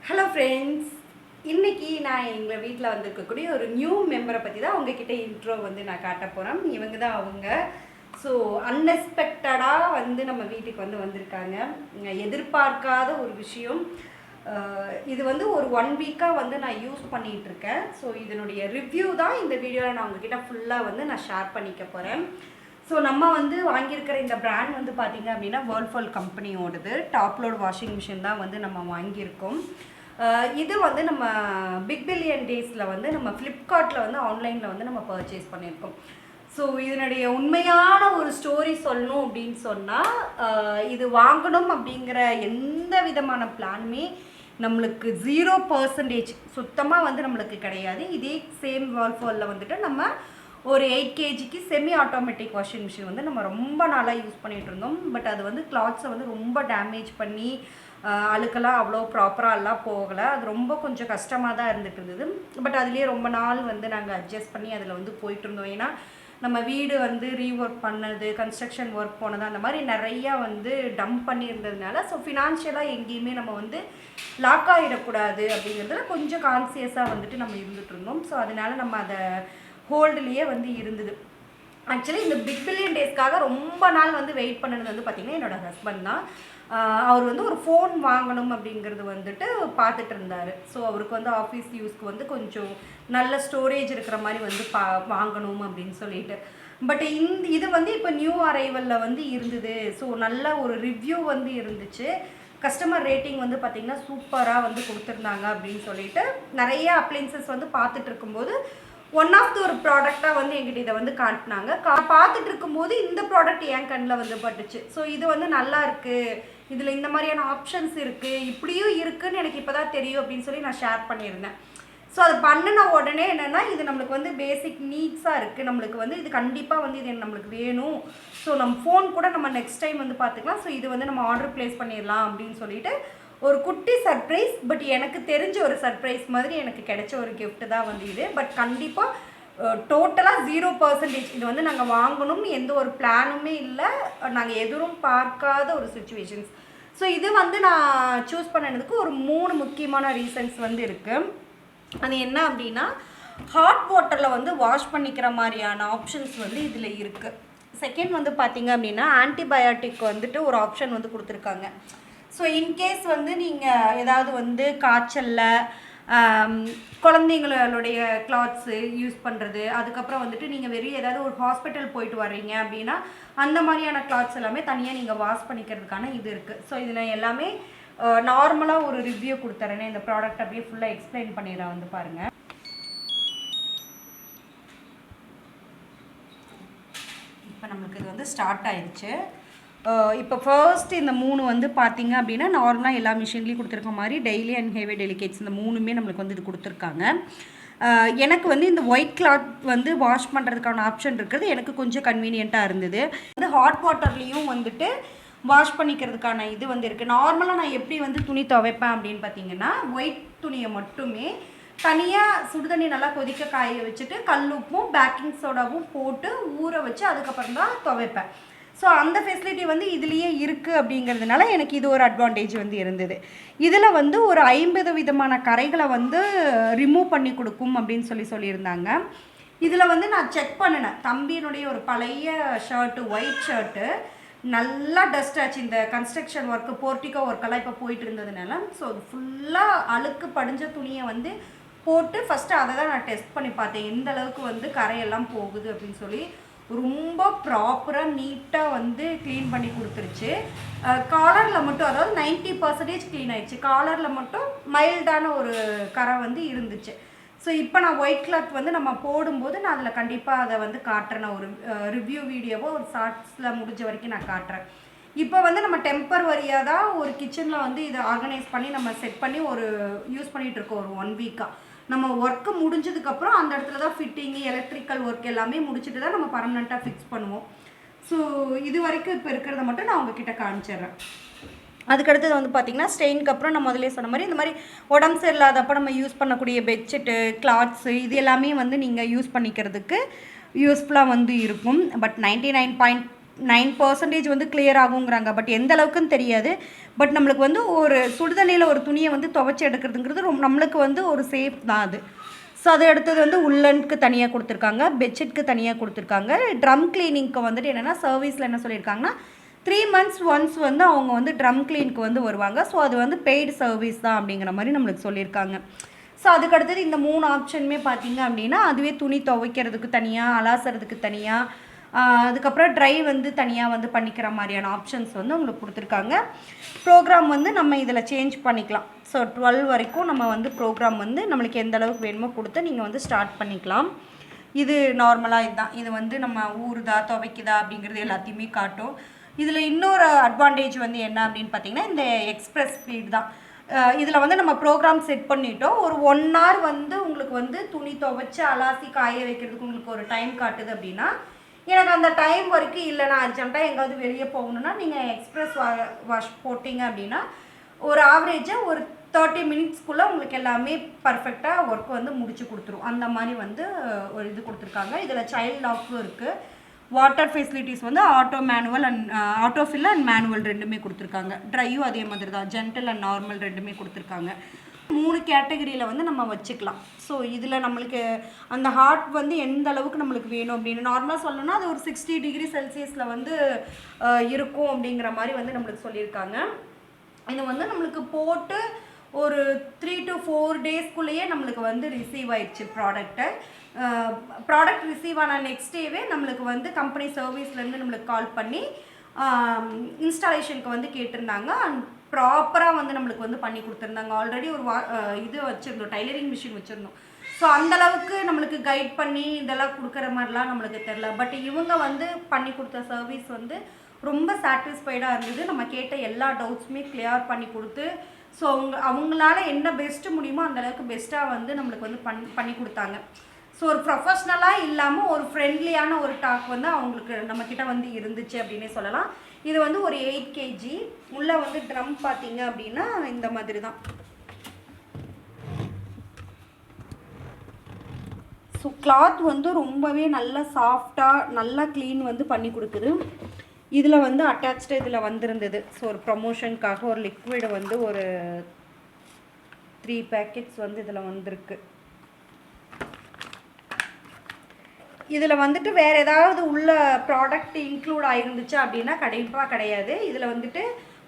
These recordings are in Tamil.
ஹலோ ஃப்ரெண்ட்ஸ், இன்றைக்கி நான் எங்கள் வீட்டில் வந்திருக்கக்கூடிய ஒரு நியூ மெம்பரை பற்றி தான் உங்ககிட்ட இன்ட்ரோ நான் காட்ட போகிறேன். இவங்க தான் அவங்க. ஸோ அன்எக்ஸ்பெக்டடாக நம்ம வீட்டுக்கு வந்திருக்காங்க. எதிர்பார்க்காத ஒரு விஷயம். இது ஒரு 1 வீக்காக நான் யூஸ் பண்ணிகிட்ருக்கேன். ஸோ இதனுடைய ரிவ்யூ தான் இந்த வீடியோவில் நான் உங்ககிட்ட ஃபுல்லாக நான் ஷேர் பண்ணிக்க போகிறேன். ஸோ நம்ம வாங்கியிருக்கிற இந்த பிராண்ட் பார்த்திங்க அப்படின்னா Whirlpool கம்பெனியோடது டாப் லோட் வாஷிங் மிஷின் தான் நம்ம வாங்கியிருக்கோம். இது நம்ம பிக் பில்லியன் டேஸில் நம்ம ஃப்ளிப்கார்ட்டில் ஆன்லைனில் நம்ம பர்ச்சேஸ் பண்ணியிருக்கோம். ஸோ இதனுடைய உண்மையான ஒரு ஸ்டோரி சொல்லணும் அப்படின்னு சொன்னால், இது வாங்கணும் அப்படிங்கிற எந்த விதமான பிளானுமே நம்மளுக்கு 0% சுத்தமாக நம்மளுக்கு கிடையாது. இதே சேம் Whirlpoolல நம்ம ஒரு 8 kgக்கு செமி ஆட்டோமேட்டிக் வாஷிங் மிஷின் நம்ம ரொம்ப நாளாக யூஸ் பண்ணிகிட்டு இருந்தோம். பட் அது கிளாத்ஸை ரொம்ப டேமேஜ் பண்ணி அழுக்கெல்லாம் அவ்வளோ ப்ராப்பராக எல்லாம் போகலை. அது ரொம்ப கொஞ்சம் கஷ்டமாக தான் இருந்துட்டு இருந்தது. பட் அதுலேயே ரொம்ப நாள் நாங்கள் அட்ஜஸ்ட் பண்ணி அதில் போயிட்டு இருந்தோம். ஏன்னா நம்ம வீடு ரீஒர்க் பண்ணது, கன்ஸ்ட்ரக்ஷன் ஒர்க் போனது, அந்த மாதிரி நிறையா டம்ப் பண்ணியிருந்ததுனால ஸோ ஃபினான்ஷியலாக எங்கேயுமே நம்ம லாக் ஆகிடக்கூடாது அப்படிங்கிறதுல கொஞ்சம் கான்சியஸாக நம்ம இருந்துகிட்டு இருந்தோம். ஸோ அதனால் நம்ம அதை ஹோல்டுலேயே இருந்தது. ஆக்சுவலி இந்த பிக் பில்லியன் டேஸ்க்காக ரொம்ப நாள் வெயிட் பண்ணது பார்த்திங்கன்னா என்னோடய ஹஸ்பண்ட் தான். அவர் ஒரு ஃபோன் வாங்கணும் அப்படிங்கிறது பார்த்துட்டு இருந்தார். ஸோ அவருக்கு ஆஃபீஸ் யூஸ்க்கு கொஞ்சம் நல்ல ஸ்டோரேஜ் இருக்கிற மாதிரி வாங்கணும் அப்படின்னு சொல்லிட்டு. பட் இது இப்போ நியூ அரைவலில் இருந்தது. ஸோ நல்ல ஒரு ரிவ்யூ இருந்துச்சு. கஸ்டமர் ரேட்டிங் பார்த்திங்கன்னா சூப்பராக கொடுத்துருந்தாங்க அப்படின்னு சொல்லிட்டு நிறைய அப்ளைன்சஸ் பார்த்துட்டு இருக்கும்போது ஒன் ஆஃப் த ஒரு ப்ராடக்டாக எங்கிட்ட இதை காட்டினாங்க. பார்த்துட்டு இருக்கும்போது இந்த ப்ராடக்ட் என் கண்ணில் பட்டுச்சு. ஸோ இது நல்லா இருக்குது, இதில் இந்த மாதிரியான ஆப்ஷன்ஸ் இருக்குது, இப்படியும் இருக்குதுன்னு எனக்கு இப்போ தான் தெரியும் அப்படின்னு சொல்லி நான் ஷேர் பண்ணியிருந்தேன். ஸோ அது பண்ணின உடனே என்னென்னா, இது நம்மளுக்கு பேசிக் நீட்ஸாக இருக்குது. நம்மளுக்கு இது கண்டிப்பாக இது நம்மளுக்கு வேணும். ஸோ நம்ம ஃபோன் கூட நம்ம நெக்ஸ்ட் டைம் பார்த்துக்கலாம். ஸோ இது நம்ம ஆர்டர் ப்ளேஸ் பண்ணிடலாம் அப்படின்னு சொல்லிட்டு ஒரு குட்டி சர்ப்ரைஸ். பட் எனக்கு தெரிஞ்ச ஒரு சர்ப்ரைஸ் மாதிரி எனக்கு கிடைச்ச ஒரு கிஃப்ட் தான் இது. பட் கண்டிப்பாக டோட்டலாக 0% இது நாங்கள் வாங்கணும் எந்த ஒரு பிளானுமே இல்லை. நாங்கள் எதுவும் பார்க்காத ஒரு சுச்சுவேஷன்ஸ். ஸோ இது நான் சூஸ் பண்ணதுக்கு ஒரு 3 முக்கியமான ரீசன்ஸ் இருக்குது. அது என்ன அப்படின்னா, ஹாட் வாட்டரில் வாஷ் பண்ணிக்கிற மாதிரியான ஆப்ஷன்ஸ் இதில் இருக்குது. செகண்ட் பார்த்திங்க அப்படின்னா, ஆன்டிபயாட்டிக் ஒரு ஆப்ஷன் கொடுத்துருக்காங்க. ஸோ இன்கேஸ் நீங்கள் ஏதாவது காய்ச்சலில் குழந்தைங்களுடைய கிளாத்ஸு யூஸ் பண்ணுறது, அதுக்கப்புறம் நீங்கள் வெளியே ஏதாவது ஒரு ஹாஸ்பிட்டல் போயிட்டு வர்றீங்க அப்படின்னா அந்த மாதிரியான கிளாத்ஸ் எல்லாமே தனியாக நீங்கள் வாஷ் பண்ணிக்கிறதுக்கான இது இருக்குது. ஸோ இதில் எல்லாமே நார்மலாக ஒரு ரிவ்யூ கொடுத்துறேன்னு இந்த ப்ராடக்ட் அப்படியே ஃபுல்லாக எக்ஸ்பிளைன் பண்ணிடுறேன். பாருங்கள். இப்போ நம்மளுக்கு இது ஸ்டார்ட் ஆயிடுச்சு. இப்போ ஃபர்ஸ்ட் இந்த 3 பார்த்திங்க அப்படின்னா நார்மலாக எல்லா மிஷின்லேயும் கொடுத்துருக்க மாதிரி டெய்லி அண்ட் ஹெவி டெலிகேட்ஸ் இந்த 3மே நம்மளுக்கு இது கொடுத்துருக்காங்க. எனக்கு இந்த ஒயிட் கிளாத் வாஷ் பண்ணுறதுக்கான ஆப்ஷன் இருக்கிறது எனக்கு கொஞ்சம் கன்வீனியண்ட்டாக இருந்தது. ஹாட் வாட்டர்லேயும் வாஷ் பண்ணிக்கிறதுக்கான இது இருக்குது. நார்மலாக நான் எப்படி துணி துவைப்பேன் அப்படின்னு பார்த்தீங்கன்னா, ஒயிட் துணியை மட்டுமே தனியாக சுடுதண்ணி நல்லா கொதிக்க காய வச்சுட்டு கல்லுப்பும் பேக்கிங் சோடாவும் போட்டு ஊற வச்சு அதுக்கப்புறம் தான் துவைப்பேன். ஸோ அந்த ஃபெசிலிட்டி இதுலேயே இருக்குது அப்படிங்கிறதுனால எனக்கு இது ஒரு அட்வான்டேஜ் இருந்தது. இதில் ஒரு 50 விதமான கரைகளை ரிமூவ் பண்ணி கொடுக்கும் அப்படின்னு சொல்லியிருந்தாங்க. இதில் நான் செக் பண்ணினேன். தம்பியினுடைய ஒரு பழைய ஷர்ட்டு, ஒயிட் ஷர்ட்டு நல்லா டஸ்ட் ஆச்சு. இந்த கன்ஸ்ட்ரக்ஷன் ஒர்க்கு, போர்ட்டிகோ ஒர்க்கெல்லாம் இப்போ போயிட்டு இருந்ததுனால ஸோ அது ஃபுல்லாக அழுக்கு படிஞ்ச துணியை போட்டு ஃபஸ்ட்டு அதை தான் நான் டெஸ்ட் பண்ணி பார்த்தேன், எந்த அளவுக்கு கரையெல்லாம் போகுது அப்படின்னு சொல்லி. ரொம்ப ப்ராப்பராக நீட்டாக க்ளீன் பண்ணி கொடுத்துருச்சு. காலரில் மட்டும், அதாவது 90% க்ளீன் ஆயிடுச்சு. காலரில் மட்டும் மைல்டான ஒரு கரை இருந்துச்சு. ஸோ இப்போ நான் ஒயிட் கிளாத் நம்ம போடும்போது நான் அதில் கண்டிப்பாக அதை காட்டுறேன். நான் ஒரு ரிவ்யூ வீடியோவோ ஒரு ஷார்ட்ஸில் முடிஞ்ச வரைக்கும் நான் காட்டுறேன். இப்போ நம்ம டெம்பரவரியாக தான் ஒரு கிச்சனில் இதை ஆர்கனைஸ் பண்ணி நம்ம செட் பண்ணி ஒரு யூஸ் பண்ணிகிட்ருக்கோம் ஒரு 1 வீக்காக. நம்ம ஒர்க்கு முடிஞ்சதுக்கப்புறம் அந்த இடத்துல தான் ஃபிட்டிங்கு, எலக்ட்ரிக்கல் ஒர்க் எல்லாமே முடிச்சுட்டு தான் நம்ம பர்மனெண்ட்டாக ஃபிக்ஸ் பண்ணுவோம். ஸோ இது வரைக்கும் இப்போ இருக்கிறத மட்டும் நான் உங்ககிட்ட காமிச்சிடுறேன். அதுக்கடுத்தது பார்த்திங்கன்னா, ஸ்டெயினுக்கு அப்புறம் நான் முதலே சொன்ன மாதிரி இந்த மாதிரி உடம்பு சரியில்லாதப்போ நம்ம யூஸ் பண்ணக்கூடிய பெட்ஷீட்டு, கிளாத்ஸு இது எல்லாமே நீங்கள் யூஸ் பண்ணிக்கிறதுக்கு யூஸ்ஃபுல்லாக இருக்கும். பட் 99 9% வந்து கிளியர் ஆகுங்கிறாங்க. பட் எந்த அளவுக்குன்னு தெரியாது. பட் நம்மளுக்கு வந்து ஒரு சுடுதண்ணியில் ஒரு துணியை வந்து துவைச்சி எடுக்கிறதுங்கிறது நம்மளுக்கு வந்து ஒரு சேஃப் தான் அது. ஸோ அது அடுத்தது வந்து உள்ளனுக்கு தனியாக கொடுத்துருக்காங்க, பெட்ஷீட்க்கு தனியாக கொடுத்துருக்காங்க. ட்ரம் கிளீனிங்க்கு வந்துட்டு என்னென்னா சர்வீஸில் என்ன சொல்லியிருக்காங்கன்னா 3 months ஒன்ஸ் வந்து அவங்க வந்து ட்ரம் கிளீனுக்கு வந்து வருவாங்க. ஸோ அது வந்து பெய்டு சர்வீஸ் தான் அப்படிங்கிற மாதிரி நம்மளுக்கு சொல்லியிருக்காங்க. ஸோ அதுக்கடுத்தது இந்த 3 ஆப்ஷனுமே பார்த்தீங்க அப்படின்னா அதுவே துணி துவைக்கிறதுக்கு தனியாக, அலாசறதுக்கு தனியாக, அதுக்கப்புறம் ட்ரை வந்து தனியாக வந்து பண்ணிக்கிற மாதிரியான ஆப்ஷன்ஸ் வந்து உங்களுக்கு கொடுத்துருக்காங்க. ப்ரோக்ராம் வந்து நம்ம இதில் சேஞ்ச் பண்ணிக்கலாம். ஸோ 12 வரைக்கும் நம்ம வந்து ப்ரோக்ராம் வந்து நம்மளுக்கு எந்த அளவுக்கு வேணுமோ கொடுத்து நீங்கள் வந்து ஸ்டார்ட் பண்ணிக்கலாம். இது நார்மலாக இதுதான். இது வந்து நம்ம ஊறுதா துவைக்குதா அப்படிங்கிறது எல்லாத்தையுமே காட்டும். இதில் இன்னொரு அட்வான்டேஜ் வந்து என்ன அப்படின்னு பார்த்தீங்கன்னா இந்த எக்ஸ்பிரஸ் ஸ்பீட் தான். இதில் வந்து நம்ம ப்ரோக்ராம் செட் பண்ணிட்டோம். ஒரு 1 hour வந்து உங்களுக்கு வந்து துணி துவைச்சி அலாசி காய வைக்கிறதுக்கு உங்களுக்கு ஒரு டைம் காட்டுது அப்படின்னா, எனக்கு அந்த டைம் வரைக்கும் இல்லை, நான் அர்ஜென்ட்டாக எங்காவது வெளியே போகணுன்னா நீங்கள் எக்ஸ்பிரஸ் வாஷ் போட்டிங்க அப்படின்னா ஒரு ஆவரேஜாக ஒரு 30 minutesக்குள்ளே உங்களுக்கு எல்லாமே பர்ஃபெக்டாக ஒர்க் வந்து முடிச்சு கொடுத்துரும். அந்த மாதிரி வந்து ஒரு இது கொடுத்துருக்காங்க. இதில் சைல்ட் லாக்கும் இருக்குது. வாட்டர் ஃபெசிலிட்டிஸ் வந்து auto manual and auto fill and manual ரெண்டுமே கொடுத்துருக்காங்க. ட்ரையும் அதே மாதிரி தான், ஜென்டல் அண்ட் நார்மல் ரெண்டுமே கொடுத்துருக்காங்க. 3 கேட்டகரியில் வந்து நம்ம வச்சுக்கலாம். ஸோ இதில் நம்மளுக்கு அந்த ஹாட் வந்து எந்த அளவுக்கு நம்மளுக்கு வேணும் அப்படின்னு நார்மலாக சொல்லணும்னா அது ஒரு 60 degree செல்சியஸில் வந்து இருக்கும் அப்படிங்கிற மாதிரி வந்து நம்மளுக்கு சொல்லியிருக்காங்க. இது வந்து நம்மளுக்கு போட்டு ஒரு 3 to 4 daysக்குள்ளேயே நம்மளுக்கு வந்து ரிசீவ் ஆயிடுச்சு ப்ராடக்ட்டு. ப்ராடக்ட் ரிசீவ் ஆன நெக்ஸ்ட் டேவே நம்மளுக்கு வந்து கம்பெனி சர்வீஸ்லேருந்து நம்மளுக்கு கால் பண்ணி இன்ஸ்டாலேஷனுக்கு வந்து கேட்டிருந்தாங்க. அண்ட் ப்ராப்பராக வந்து நம்மளுக்கு வந்து பண்ணி கொடுத்துருந்தாங்க. ஆல்ரெடி ஒரு இது வச்சுருந்தோம், டைலரிங் மிஷின் வச்சுருந்தோம். ஸோ அந்தளவுக்கு நம்மளுக்கு கைட் பண்ணி இதெல்லாம் கொடுக்குற மாதிரிலாம் நம்மளுக்கு தெரில. பட் இவங்க வந்து பண்ணி கொடுத்த சர்வீஸ் வந்து ரொம்ப சாட்டிஸ்ஃபைடாக இருந்தது. நம்ம கேட்ட எல்லா டவுட்ஸுமே கிளியர் பண்ணி கொடுத்து ஸோ அவங்களால என்ன பெஸ்ட்டு முடியுமோ அந்தளவுக்கு பெஸ்ட்டாக வந்து நம்மளுக்கு வந்து பண்ணி கொடுத்தாங்க. ஸோ ஒரு ப்ரொஃபஷ்னலாக இல்லாமல் ஒரு ஃப்ரெண்ட்லியான ஒரு டாக் வந்து அவங்களுக்கு நம்மக்கிட்ட வந்து இருந்துச்சு அப்படின்னே சொல்லலாம். இது வந்து ஒரு 8 kg உள்ளே வந்து ட்ரம் பார்த்தீங்க அப்படின்னா இந்த மாதிரி தான். ஸோ கிளாத் வந்து ரொம்பவே நல்லா சாஃப்டாக நல்லா க்ளீன் வந்து பண்ணி கொடுக்குது. இதில் வந்து அட்டாச்டு இதில் வந்திருந்தது. ஸோ ஒரு ப்ரமோஷனுக்காக ஒரு லிக்விட் வந்து ஒரு 3 packets வந்து இதில் வந்திருக்கு. இதில் வந்துட்டு வேறு ஏதாவது உள்ள ப்ராடக்ட் இன்க்ளூட் ஆகிருந்துச்சு அப்படின்னா கண்டிப்பாக கிடையாது. இதில் வந்துட்டு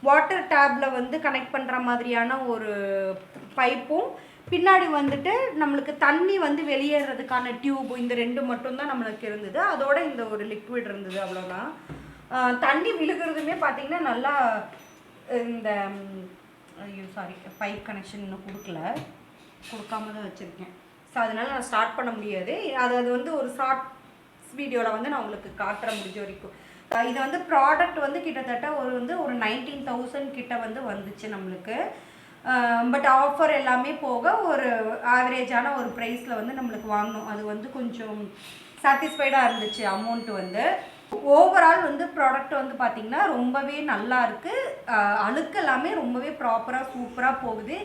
வாட்டர் டேப்பில் வந்து கனெக்ட் பண்ணுற மாதிரியான ஒரு பைப்பும் பின்னாடி வந்துட்டு நம்மளுக்கு தண்ணி வந்து வெளியேறதுக்கான டியூப், இந்த 2 மட்டும்தான் நம்மளுக்கு இருந்தது. அதோட இந்த ஒரு லிக்விட் இருந்தது, அவ்வளோதான். தண்ணி விழுகிறதுமே பார்த்திங்கன்னா நல்லா இந்த பைப் கனெக்ஷன் இன்னும் கொடுக்காம தான் வச்சுருக்கேன். ஸோ அதனால் நான் ஸ்டார்ட் பண்ண முடியாது. அது வந்து ஒரு ஷார்ட்ஸ் வீடியோவில் வந்து நான் உங்களுக்கு காட்டுற முடிஞ்ச வரைக்கும். இது வந்து ப்ராடக்ட் வந்து கிட்டத்தட்ட ஒரு 19,000 கிட்ட வந்து வந்துச்சு நம்மளுக்கு. பட் ஆஃபர் எல்லாமே போக ஒரு ஆவரேஜான ஒரு ப்ரைஸில் வந்து நம்மளுக்கு வாங்கினோம். அது வந்து கொஞ்சம் சாட்டிஸ்ஃபைடாக இருந்துச்சு அமௌண்ட் வந்து. ஓவரால் வந்து ப்ராடக்ட் வந்து பார்த்திங்கன்னா ரொம்பவே நல்லா இருக்குது. அழுக்கு எல்லாமே ரொம்பவே ப்ராப்பராக சூப்பராக போகுது.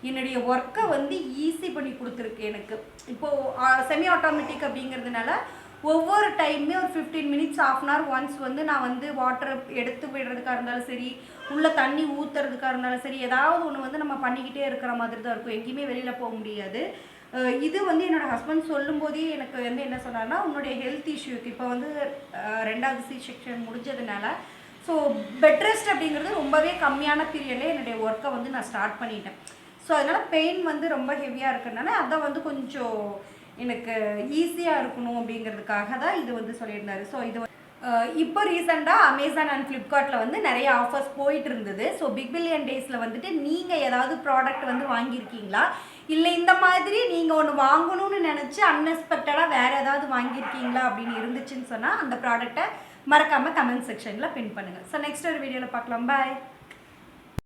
என்னுடைய ஒர்க்கை வந்து ஈஸி பண்ணி கொடுத்துருக்கு எனக்கு. இப்போது செமி ஆட்டோமேட்டிக் அப்படிங்கிறதுனால ஒவ்வொரு டைமுமே ஒரு 15 minutes ½ hour ஒன்ஸ் வந்து நான் வந்து வாட்டர் எடுத்து விடுறதுக்காக இருந்தாலும் சரி, உள்ளே தண்ணி ஊற்றுறதுக்காக இருந்தாலும் சரி, ஏதாவது ஒன்று வந்து நம்ம பண்ணிக்கிட்டே இருக்கிற மாதிரி தான் இருக்கும். எங்கேயுமே வெளியில் போக முடியாது. இது வந்து என்னோடய ஹஸ்பண்ட் சொல்லும்போதே எனக்கு வந்து என்ன சொன்னார்னா, உன்னுடைய ஹெல்த் இஷ்யூக்கு இப்போ வந்து 2வது C-section முடிஞ்சதுனால ஸோ பெட் ரெஸ்ட் அப்படிங்கிறது ரொம்பவே கம்மியான பீரியட்லேயே என்னுடைய ஒர்க்கை வந்து நான் ஸ்டார்ட் பண்ணிட்டேன். ஸோ அதனால் பெயின் வந்து ரொம்ப ஹெவியாக இருக்கிறதுனால அதை வந்து கொஞ்சம் எனக்கு ஈஸியாக இருக்கணும் அப்படிங்கிறதுக்காக தான் இது வந்து சொல்லியிருந்தாரு. ஸோ இது இப்போ ரீசெண்டாக அமேசான் அண்ட் ஃப்ளிப்கார்ட்டில் வந்து நிறைய ஆஃபர்ஸ் போயிட்டு இருந்தது. ஸோ பிக் பில்லியன் டேஸில் வந்துட்டு நீங்கள் ஏதாவது ப்ராடக்ட் வந்து வாங்கியிருக்கீங்களா, இல்லை இந்த மாதிரி நீங்கள் ஒன்று வாங்கணும்னு நினச்சி அன்எக்ஸ்பெக்டடாக வேறு ஏதாவது வாங்கியிருக்கீங்களா அப்படின்னு இருந்துச்சுன்னு சொன்னால் அந்த ப்ராடக்டை மறக்காமல் கமெண்ட் செக்ஷனில் பின் பண்ணுங்கள். ஸோ நெக்ஸ்ட் ஒரு வீடியோவில் பார்க்கலாம். பாய்.